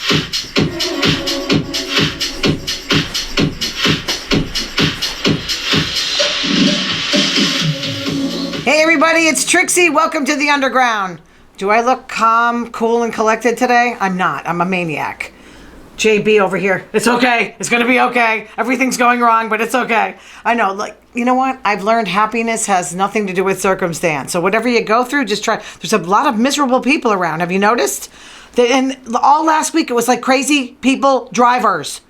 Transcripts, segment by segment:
Hey everybody, it's Trixie. Welcome to the Underground. Do I look calm, cool, and collected today? I'm not. I'm a maniac. JB over here. It's okay. It's going to be okay. Everything's going wrong, but it's okay. I know. Like, you know what? I've learned happiness has nothing to do with circumstance. So whatever you go through, just try. There's a lot of miserable people around. Have you noticed? And all last week, it was like crazy people, drivers.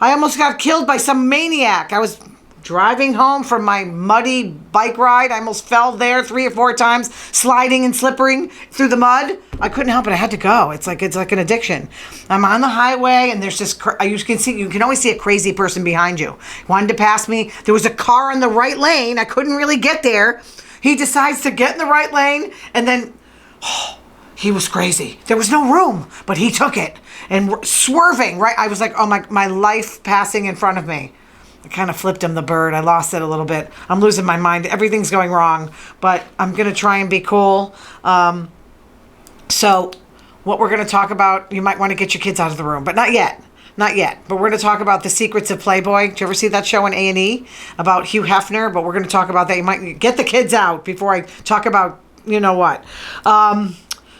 I almost got killed by some maniac. I was driving home from my muddy bike ride. I almost fell there 3 or 4 times, sliding and slippering through the mud. I couldn't help it. I had to go. It's like an addiction. I'm on the highway, and there's just you can always see a crazy person behind you. Wanted to pass me. There was a car in the right lane. I couldn't really get there. He decides to get in the right lane, and then he was crazy. There was no room, but he took it and swerving right. I was like, oh my life passing in front of me. I kind of flipped him the bird. I lost it a little bit. I'm losing my mind. Everything's going wrong, but I'm going to try and be cool. So what we're going to talk about, you might want to get your kids out of the room, but not yet. Not yet. But we're going to talk about The Secrets of Playboy. Did you ever see that show on A&E about Hugh Hefner? But we're going to talk about that. You might get the kids out before I talk about you know what.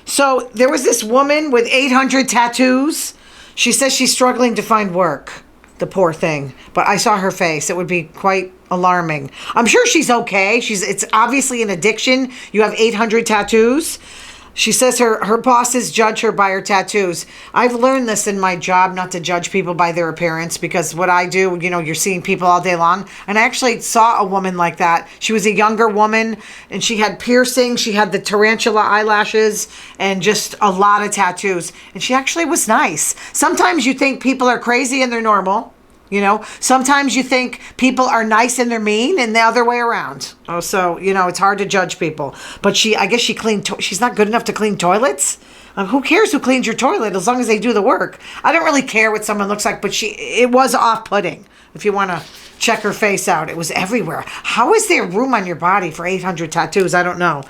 So there was this woman with 800 tattoos. She says she's struggling to find work. The poor thing. But I saw her face. It would be quite alarming. I'm sure she's okay. It's obviously an addiction. You have 800 tattoos. She says her bosses judge her by her tattoos. I've learned this in my job, not to judge people by their appearance, because what I do, you're seeing people all day long. And I actually saw a woman like that. She was a younger woman, and she had piercings. She had the tarantula eyelashes and just a lot of tattoos. And she actually was nice. Sometimes you think people are crazy and they're normal. Sometimes you think people are nice and they're mean, and the other way around. Oh, so, it's hard to judge people. But I guess she cleaned, she's not good enough to clean toilets. Who cares who cleans your toilet as long as they do the work? I don't really care what someone looks like, but it was off-putting. If you want to check her face out, it was everywhere. How is there room on your body for 800 tattoos? I don't know.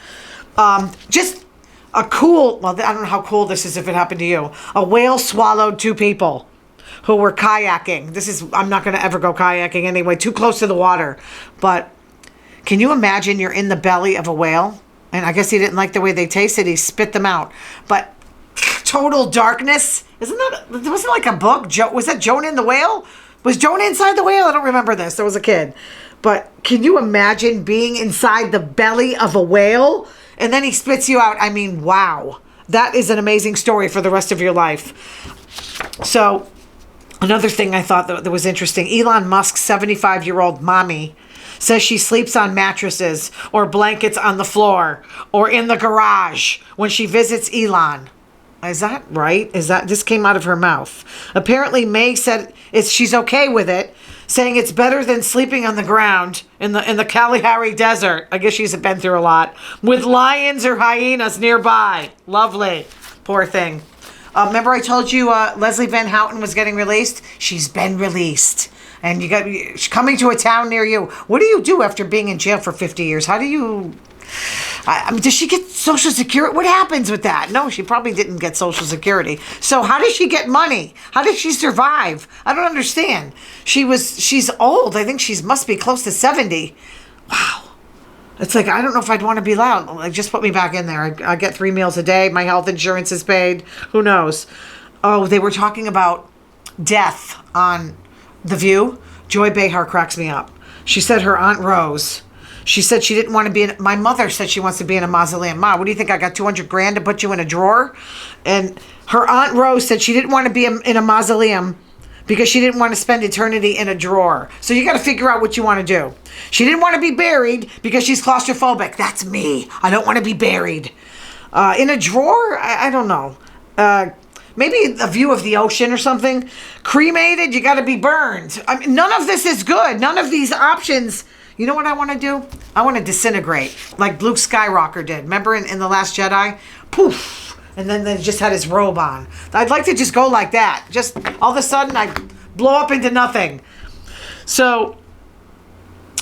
Just a cool, well, I don't know how cool this is if it happened to you. A whale swallowed 2 people who were kayaking. I'm not going to ever go kayaking anyway, too close to the water. But can you imagine you're in the belly of a whale? And I guess he didn't like the way they tasted. He spit them out. But total darkness. Wasn't like a book? Was that Jonah and the Whale? Was Jonah inside the whale? I don't remember this. I was a kid. But can you imagine being inside the belly of a whale? And then he spits you out. I mean, wow. That is an amazing story for the rest of your life. So another thing I thought that was interesting, Elon Musk's 75-year-old mommy says she sleeps on mattresses or blankets on the floor or in the garage when she visits Elon. Is that right? This came out of her mouth. Apparently May said she's okay with it, saying it's better than sleeping on the ground in the Kalahari Desert. I guess she's been through a lot. With lions or hyenas nearby. Lovely. Poor thing. Remember I told you Leslie Van Houten was getting released? She's been released. And she's coming to a town near you. What do you do after being in jail for 50 years? How do you... does she get Social Security? What happens with that? No, she probably didn't get Social Security. So how does she get money? How did she survive? I don't understand. She's old. I think she must be close to 70. Wow. It's like, I don't know if I'd want to be loud. Like, just put me back in there. I get 3 meals a day. My health insurance is paid. Who knows? Oh, they were talking about death on The View. Joy Behar cracks me up. She said her Aunt Rose, she said she didn't want to be my mother said she wants to be in a mausoleum. Ma, what do you think? I got 200 grand to put you in a drawer? And her Aunt Rose said she didn't want to be in a mausoleum because she didn't want to spend eternity in a drawer. So you got to figure out what you want to do. She didn't want to be buried because she's claustrophobic. That's me. I don't want to be buried. In a drawer? I don't know. Maybe a view of the ocean or something. Cremated, you got to be burned. I mean, none of this is good. None of these options. You know what I want to do? I want to disintegrate like Luke Skywalker did. Remember in The Last Jedi? Poof. And then they just had his robe on. I'd like to just go like that. Just all of a sudden, I blow up into nothing. So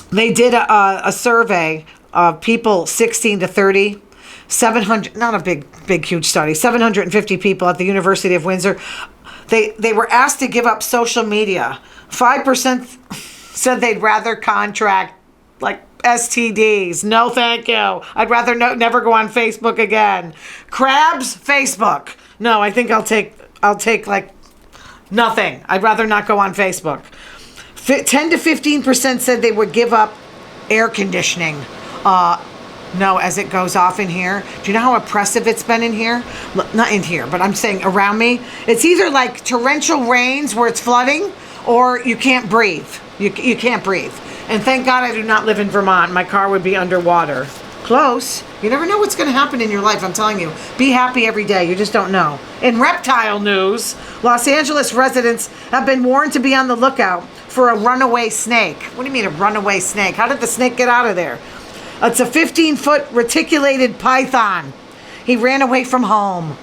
they did a survey of people 16 to 30. 700, not a big, huge study. 750 people at the University of Windsor. They were asked to give up social media. 5% said they'd rather contract like STDs. No, thank you. I'd rather never go on Facebook again. Crabs, Facebook. No, I think I'll take like nothing. I'd rather not go on Facebook. 10 to 15% said they would give up air conditioning. No, as it goes off in here. Do you know how oppressive it's been in here? Not in here, but I'm saying around me. It's either like torrential rains where it's flooding, or you can't breathe. You can't breathe. And thank God I do not live in Vermont. My car would be underwater. Close. You never know what's going to happen in your life, I'm telling you. Be happy every day. You just don't know. In reptile news, Los Angeles residents have been warned to be on the lookout for a runaway snake. What do you mean a runaway snake? How did the snake get out of there? It's a 15-foot reticulated python. He ran away from home.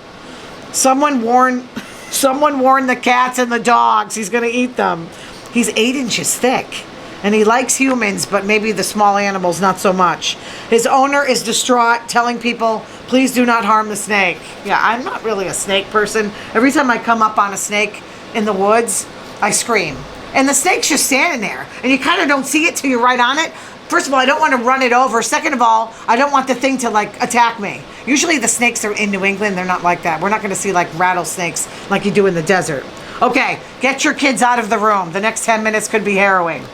Someone warned the cats and the dogs. He's going to eat them. He's 8 inches thick. And he likes humans, but maybe the small animals not so much. His owner is distraught, telling people, please do not harm the snake. Yeah, I'm not really a snake person. Every time I come up on a snake in the woods, I scream. And the snake's just standing there. And you kind of don't see it till you're right on it. First of all, I don't want to run it over. Second of all, I don't want the thing to like attack me. Usually the snakes are in New England. They're not like that. We're not going to see like rattlesnakes like you do in the desert. Okay, get your kids out of the room. The next 10 minutes could be harrowing.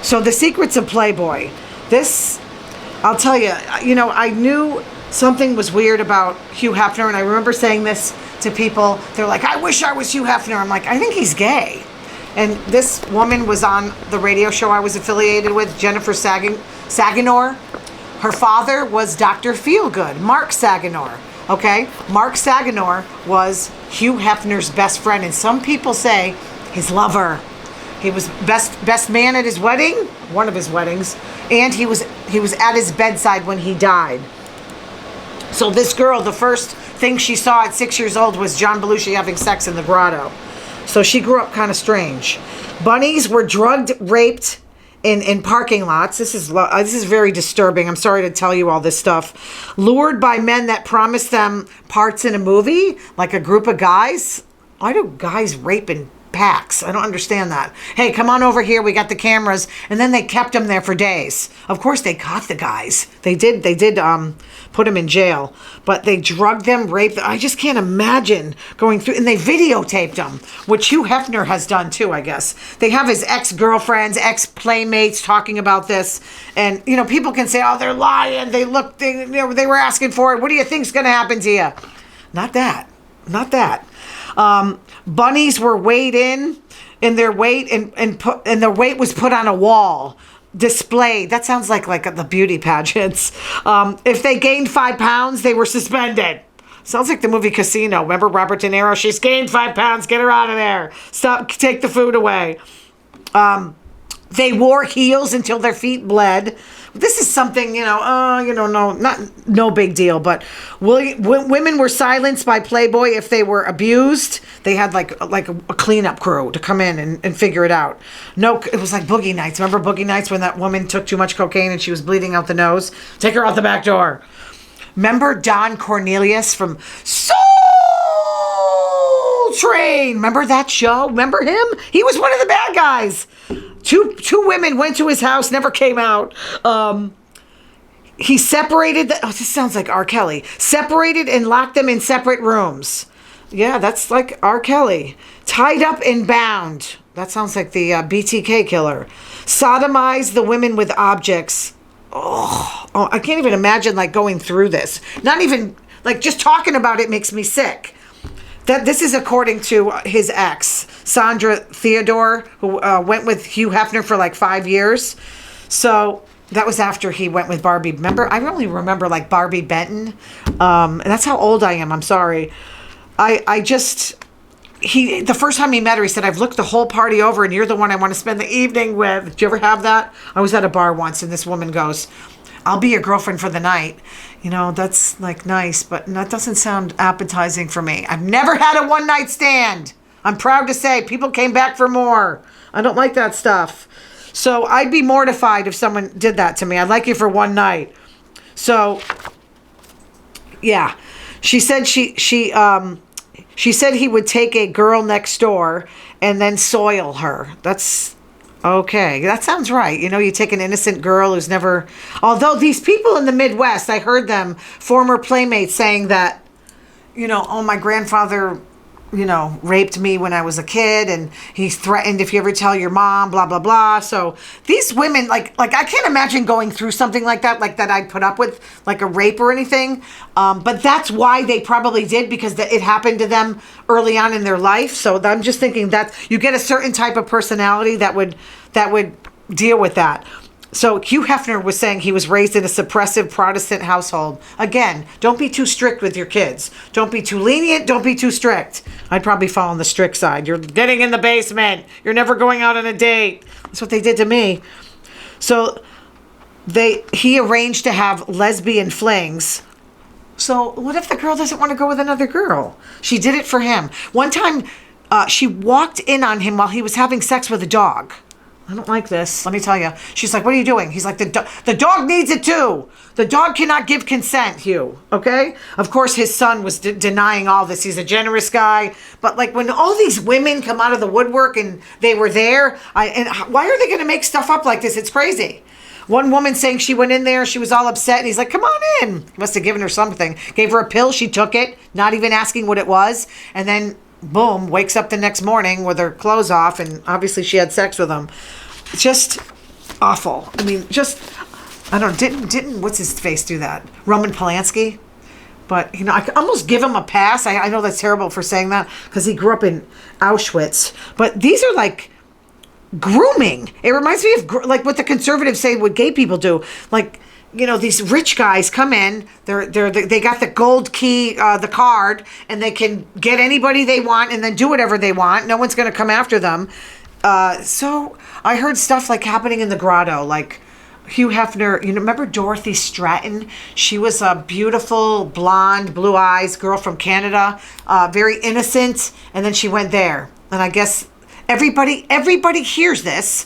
So the secrets of Playboy. This, I'll tell you, I knew something was weird about Hugh Hefner. And I remember saying this to people. They're like, I wish I was Hugh Hefner. I'm like, I think he's gay. And this woman was on the radio show I was affiliated with, Jennifer Saganor. Her father was Dr. Feelgood, Mark Saganor. Okay? Mark Saganor was Hugh Hefner's best friend, and some people say his lover. He was best man at his wedding, one of his weddings, and he was at his bedside when he died. So this girl, the first thing she saw at 6 years old was John Belushi having sex in the grotto. So she grew up kind of strange. Bunnies were drugged, raped in parking lots. This is very disturbing. I'm sorry to tell you all this stuff. Lured by men that promised them parts in a movie, like a group of guys. Why do guys rape in packs? I don't understand that. Hey, come on over here. We got the cameras. And then they kept them there for days. Of course, they caught the guys. They did put them in jail. But they drugged them, raped them. I just can't imagine going through. And they videotaped them, which Hugh Hefner has done too, I guess. They have his ex-girlfriends, ex-playmates talking about this. And, people can say, oh, they're lying. They were asking for it. What do you think's going to happen to you? Not that. Not that. Bunnies were weighed in their weight and their weight was put on a wall, displayed. That sounds like the beauty pageants. If they gained 5 pounds, they were suspended. Sounds like the movie Casino. Remember Robert De Niro? She's gained 5 pounds. Get her out of there. Stop. Take the food away. They wore heels until their feet bled. This is something, no big deal. But women were silenced by Playboy if they were abused. They had like a cleanup crew to come in and figure it out. No, it was like Boogie Nights. Remember Boogie Nights when that woman took too much cocaine and she was bleeding out the nose? Take her out the back door. Remember Don Cornelius from Soul Train? Remember that show? Remember him? He was one of the bad guys. Two women went to his house, never came out. He separated this sounds like R. Kelly. Separated and locked them in separate rooms. Yeah, that's like R. Kelly. Tied up and bound. That sounds like the BTK killer. Sodomized the women with objects. Oh, I can't even imagine going through this. Not even just talking about it makes me sick. This is according to his ex, Sandra Theodore, who went with Hugh Hefner for 5 years. So that was after he went with Barbie. Remember? I only remember Barbie Benton. And that's how old I am. I'm sorry. The first time he met her, he said, I've looked the whole party over and you're the one I want to spend the evening with. Did you ever have that? I was at a bar once and this woman goes, I'll be your girlfriend for the night. That's nice, but that doesn't sound appetizing for me. I've never had a one-night stand. I'm proud to say people came back for more. I don't like that stuff. So I'd be mortified if someone did that to me. I'd like you for one night. So, yeah. She said She said he would take a girl next door and then soil her. That's okay. That sounds right. You know, you take an innocent girl who's never... Although these people in the Midwest, I heard them, former playmates, saying that, you know, oh, my grandfather, you know, raped me when I was a kid, and he threatened if you ever tell your mom, blah, blah, blah. So these women, like I can't imagine going through something like that I'd put up with, like a rape or anything. But that's why they probably did, because it happened to them early on in their life. So I'm just thinking that you get a certain type of personality that would deal with that. So Hugh Hefner was saying he was raised in a suppressive Protestant household. Again, don't be too strict with your kids. Don't be too lenient. Don't be too strict. I'd probably fall on the strict side. You're getting in the basement. You're never going out on a date. That's what they did to me. So he arranged to have lesbian flings. So what if the girl doesn't want to go with another girl? She did it for him. One time, she walked in on him while he was having sex with a dog. I don't like this. Let me tell you. She's like, what are you doing? He's like, the dog needs it too. The dog cannot give consent, Hugh. Okay? Of course, his son was denying all this. He's a generous guy. But like when all these women come out of the woodwork and they were there, and why are they going to make stuff up like this? It's crazy. One woman saying she went in there, she was all upset, and he's like, come on in. He must have given her something. Gave her a pill, she took it, not even asking what it was. And then boom, wakes up the next morning with her clothes off, and obviously she had sex with him. Just awful. I mean, just, I don't know, didn't what's his face do that? Roman Polanski? But, you know, I could almost give him a pass. I know that's terrible for saying that, because he grew up in Auschwitz. But these are like grooming. It reminds me of like what the conservatives say what gay people do. Like, you know, these rich guys come in, they got the gold key, the card, and they can get anybody they want and then do whatever they want. No one's going to come after them. So I heard stuff like happening in the grotto, like Hugh Hefner, you know, remember Dorothy Stratton? She was a beautiful, blonde, blue eyes girl from Canada, very innocent, and then she went there. And I guess everybody hears this.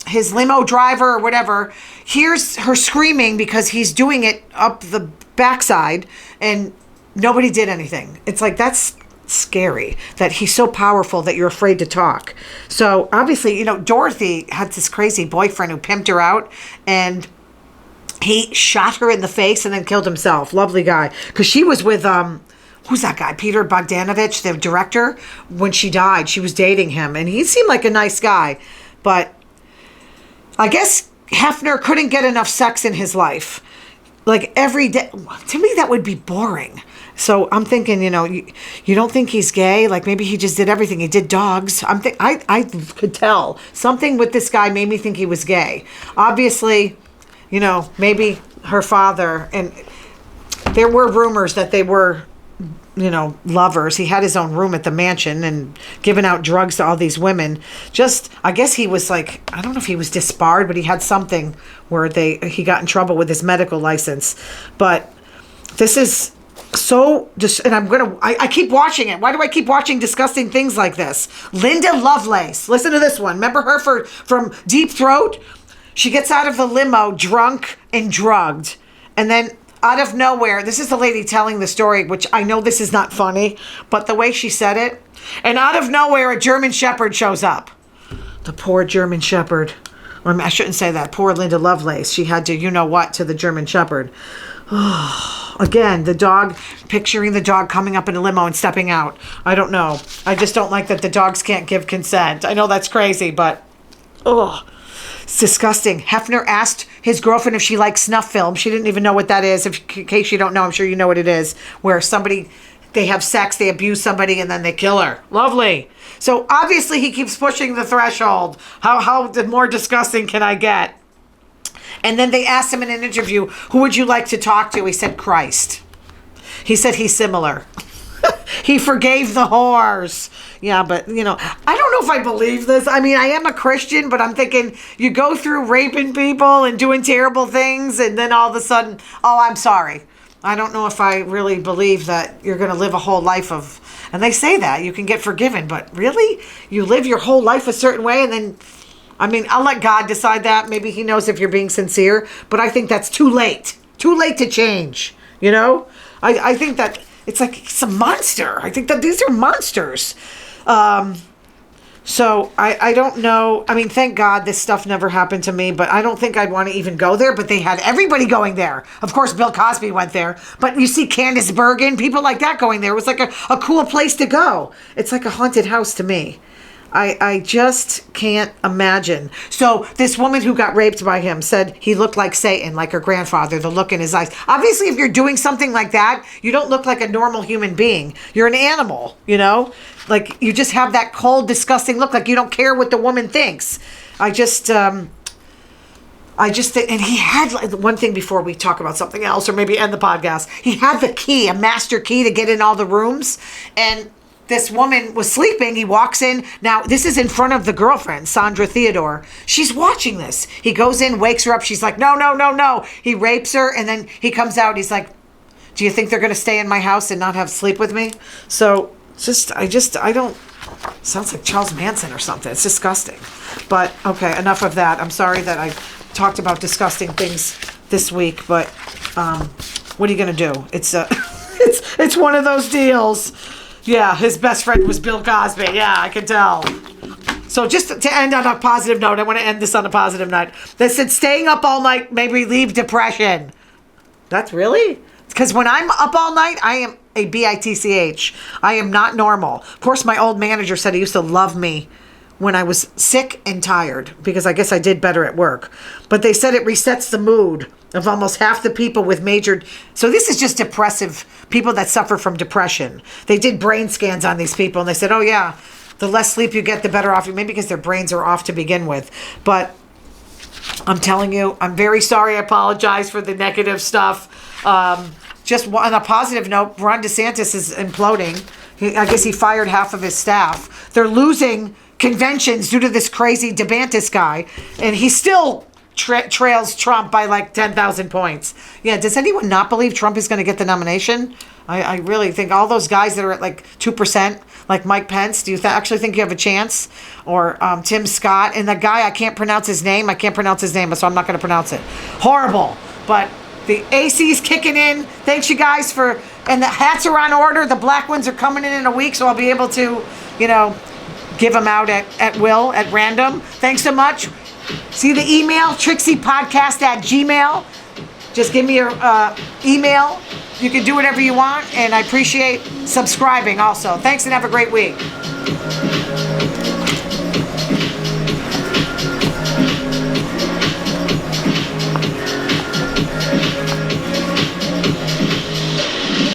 His limo driver or whatever hears her screaming because he's doing it up the backside, and nobody did anything. It's like, that's scary that he's so powerful that you're afraid to talk. So obviously, you know, Dorothy had this crazy boyfriend who pimped her out, and he shot her in the face and then killed himself. Lovely guy. Because she was with who's that guy? Peter Bogdanovich, the director. When she died, she was dating him, and he seemed like a nice guy. But I guess Hefner couldn't get enough sex in his life. Like every day. To me, that would be boring. So I'm thinking, you know, you don't think he's gay? Like maybe he just did everything. He did dogs. I could tell. Something with this guy made me think he was gay. Obviously, you know, maybe her father, and there were rumors that they were, you know, lovers. He had his own room at the mansion and giving out drugs to all these women. Just, I guess he was like, I don't know if he was disbarred, but he had something where he got in trouble with his medical license. But this is so just, and I keep watching it. Why do I keep watching disgusting things like this? Linda Lovelace. Listen to this one. Remember her from Deep Throat? She gets out of the limo drunk and drugged, and then out of nowhere, this is the lady telling the story, which I know this is not funny, but the way she said it, and out of nowhere, a German Shepherd shows up. The poor German Shepherd. Or I shouldn't say that. Poor Linda Lovelace. She had to, you know what, to the German Shepherd. Again, the dog, picturing the dog coming up in a limo and stepping out. I don't know. I just don't like that the dogs can't give consent. I know that's crazy, but, it's disgusting. Hefner asked his girlfriend if she likes snuff film. She didn't even know what that is. In case you don't know, I'm sure you know what it is. Where they have sex, they abuse somebody, and then they kill her. Lovely. So obviously he keeps pushing the threshold. How more disgusting can I get? And then they asked him in an interview, who would you like to talk to? He said, Christ. He said he's similar. He forgave the whores. Yeah, but, you know, I don't know if I believe this. I mean, I am a Christian, but I'm thinking you go through raping people and doing terrible things, and then all of a sudden, oh, I'm sorry. I don't know if I really believe that you're going to live a whole life of, and they say that you can get forgiven, but really? You live your whole life a certain way, and then, I mean, I'll let God decide that. Maybe he knows if you're being sincere, but I think that's too late. Too late to change, you know? I think that It's like it's a monster. I think that these are monsters. So I don't know. I mean, thank God this stuff never happened to me, but I don't think I'd want to even go there. But they had everybody going there. Of course, Bill Cosby went there. But you see Candace Bergen, people like that going there. It was like a cool place to go. It's like a haunted house to me. I just can't imagine. So this woman who got raped by him said he looked like Satan, like her grandfather, the look in his eyes. Obviously, if you're doing something like that, you don't look like a normal human being. You're an animal, you know? Like, you just have that cold, disgusting look, like you don't care what the woman thinks. I just think, and he had, like, one thing before we talk about something else, or maybe end the podcast, he had the key, a master key to get in all the rooms, and this woman was sleeping. He walks in. Now, this is in front of the girlfriend, Sandra Theodore. She's watching this. He goes in, wakes her up. She's like, no, no, no, no. He rapes her, and then he comes out. He's like, do you think they're going to stay in my house and not have sleep with me? So, I don't, sounds like Charles Manson or something. It's disgusting. But, okay, enough of that. I'm sorry that I talked about disgusting things this week, but what are you going to do? It's it's one of those deals. Yeah, his best friend was Bill Cosby. Yeah, I can tell. So just to end on a positive note, I want to end this on a positive note. They said staying up all night may relieve depression. That's really? Because when I'm up all night, I am a bitch. I am not normal. Of course, my old manager said he used to love me when I was sick and tired, because I guess I did better at work. But they said it resets the mood of almost half the people with major... So this is just depressive, people that suffer from depression. They did brain scans on these people, and they said, oh yeah, the less sleep you get, the better off you... Maybe because their brains are off to begin with. But I'm telling you, I'm very sorry. I apologize for the negative stuff. Just on a positive note, Ron DeSantis is imploding. I guess he fired half of his staff. They're losing conventions due to this crazy DeSantis guy, and he still trails Trump by like 10,000 points. Yeah, does anyone not believe Trump is going to get the nomination? I really think all those guys that are at like 2%, like Mike Pence, do you actually think you have a chance? Or Tim Scott, and the guy, I can't pronounce his name, so I'm not going to pronounce it. Horrible. But the AC's kicking in. Thanks, you guys, for... And the hats are on order. The black ones are coming in a week, so I'll be able to, give them out at will, at random. Thanks so much. See the email, TRIXXI'Podcast@gmail. Just give me your email. You can do whatever you want, and I appreciate subscribing also. Thanks, and have a great week.